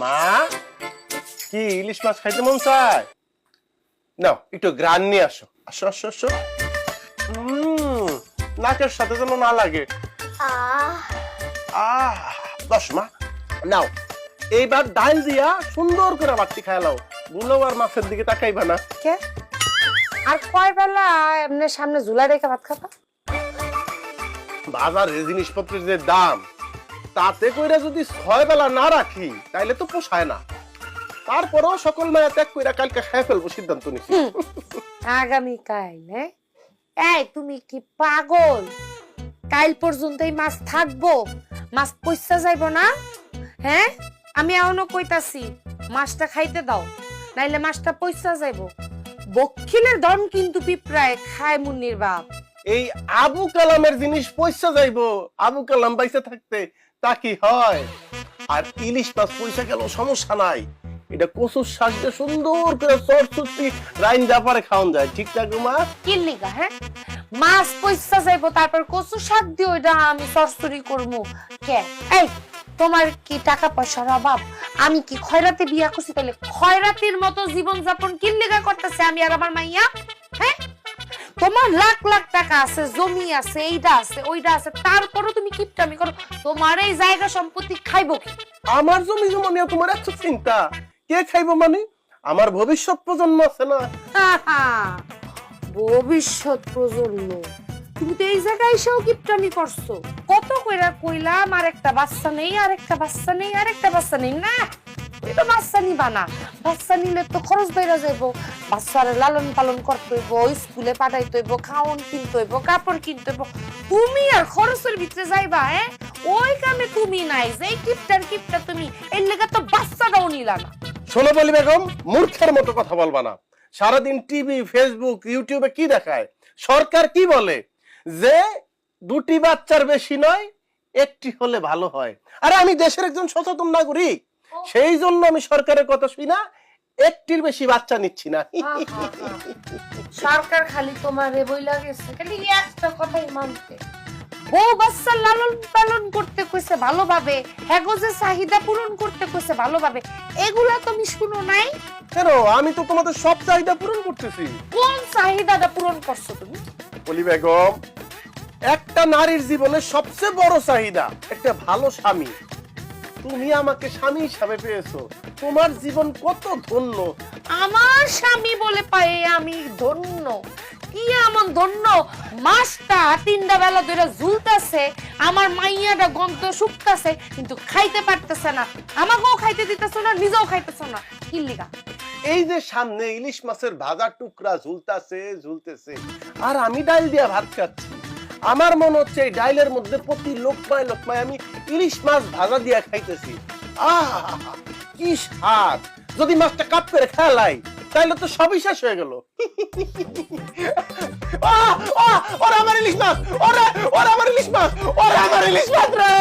মা কি ইলিশ মাছ খাইতে মন চায়? নাও একটু গ্রান নিয়ে আসো। আসো আসো আসো। নাকের সাথে যেন না লাগে। দশ মা নাও, এইবার ডাল দিয়া সুন্দর করে বাটি খাইলাও। বুলো আর মাছের দিকে তাকাইবা না। কে আর কয় বেলা এমনি সামনে ঝুলা রেখে ভাত খাবা? বাজারের জিনিসপত্রের যে দাম, তাতে কইরা যদি 6 বেলা না রাখি তাইলে তো পোষায় না। তারপরেও সকল মায়া ত্যাগ কইরা কালকে খাই ফেলবো সিদ্ধান্ত নিছি। আগামী কাল? এই তুমি কি পাগল? কাল পর্যন্ত এই মাছ থাকবো, মাছ পয়সা যাইব না? হ্যাঁ আমি এখনো কইতাছি মাছটা খাইতে দাও, নাইলে মাছটা পয়সা যাইব। বক্ষিলের দন কিন্তু পিঁপড়ায় খায় মুন্নির বাপ। এই আবু কালামের জিনিস পয়সা যাইবো, আবু কালাম বাইসে থাকতে তা কি হয়? আর ইলিশ মাছ পয়সা গেল সমস্যা নাই, এটা কচুর শাক দিয়ে সুন্দর করে চটচটি রাইন জাপারে খাওয়ান যায়। ঠিকঠাক মা? কি লিগা? হ্যাঁ মাছ পয়সা যাইবো তারপর কচু শাক দিয়ে ওইটা আমি সরসরি করবো কে? এই তোমার কি টাকা পয়সার অভাব? আমি কি খয়রাতে বিয়া করছি? তাহলে খয়রাতির মতো জীবন যাপন কি লিগা করতেছে আমি আর আমার মাইয়া? হ্যাঁ তোমার লাখ লাখ টাকা আছে, জমি আছে, এইটা আছে ওইটা আছে, তারপরও তুমি কিপটামি করো। তোমার এই জায়গা সম্পত্তি খাইবো কি? আমার জমি জমা নিয়ে তোমার এত চিন্তা? কে খাইবো মানে? আমার ভবিষ্যৎ প্রজন্ম আছে না? ভবিষ্যৎ প্রজন্ম? তুমি তো এই জায়গায় এসেও কিপটামি করছো। কত কইরা কইলাম আর একটা বাচ্চা নেই, আর একটা বাচ্চা নেই, আর একটা বাচ্চা নেই। না তুমি তো বাচ্চা নিবা না। বাচ্চা নিলে তো খরচ বাইরা যাইব, বাচ্চার লালন পালন করতে হইব, স্কুলে পাঠাইতে হইব, খাওন কিনতে হইব, কাপড় কিনতে হইব। তুমি আর খরচের ভিতরে যাইবা? ওই কামে তুমি নাই, যে কিপটা তুমি এর লেগে তো বাচ্চাটাও নিলা না। শোনো বলি বেগম, মূর্খের মতো কথা বলবা না। সারাদিন টিভি, ফেসবুক, ইউটিউবে কি দেখায়? সরকার কি বলে যে 2টি বাচ্চার বেশি নয়, 1টি হলে ভালো হয়। আরে আমি দেশের একজন সচেতন নাগরিক, সেই জন্য আমি সরকারের কথা শুনি না, 1টির বেশি বাচ্চা নিচ্ছি না। সরকার খালি তোমারে বইলা গেছে খালি একটা কথাই মানতে। বউ বাচ্চা লালন পালন করতে কইছে ভালোভাবে, হ্যাগো যে চাহিদা পূরণ করতে কইছে ভালোভাবে, এগুলা তুমি শুনো নাই? কেন? আমি তো তোমাদের সব চাহিদা পূরণ করতেছি। কোন চাহিদাটা পূরণ করছো তুমি? বলি বেগম, একটা নারীর জীবনে সবচেয়ে বড় চাহিদা একটা ভালো স্বামী। তুমি আমাকে স্বামী হিসাবে পেয়েছো, তোমার জীবন কত ধন্য। আমার স্বামী বলে পাই আমি ধন্য? কি এমন ধন্য? মাছটা 3টা বেলা ধরে ঝুলতেছে, আমার মাইয়াটা গন্ধ শুকতাছে, কিন্তু খাইতে পারতেছে না। আমাকেও খাইতে দিতেছে না, নিজেও খাইতেছে না। কি লিগা? এই যে সামনে ইলিশ মাছের ভাজা টুকরা ঝুলতেছে, আর আমি ডাল দিয়া ভাত খাচ্ছি। আমার মনে হচ্ছে এই ডাইলের মধ্যে প্রতি লোকমায় লোকমায় আমি ইলিশ মাছ ভাজা দিয়া খাইতেছি। কি স্বাদ! যদি মাছটা কাপ করে খেলাই তাইলে তো সবই শেষ হয়ে গেল। ওরে আমার ইলিশ মাছ, ওরে আমার ইলিশ মাছ, ওরে আমার ইলিশ মাছ রে!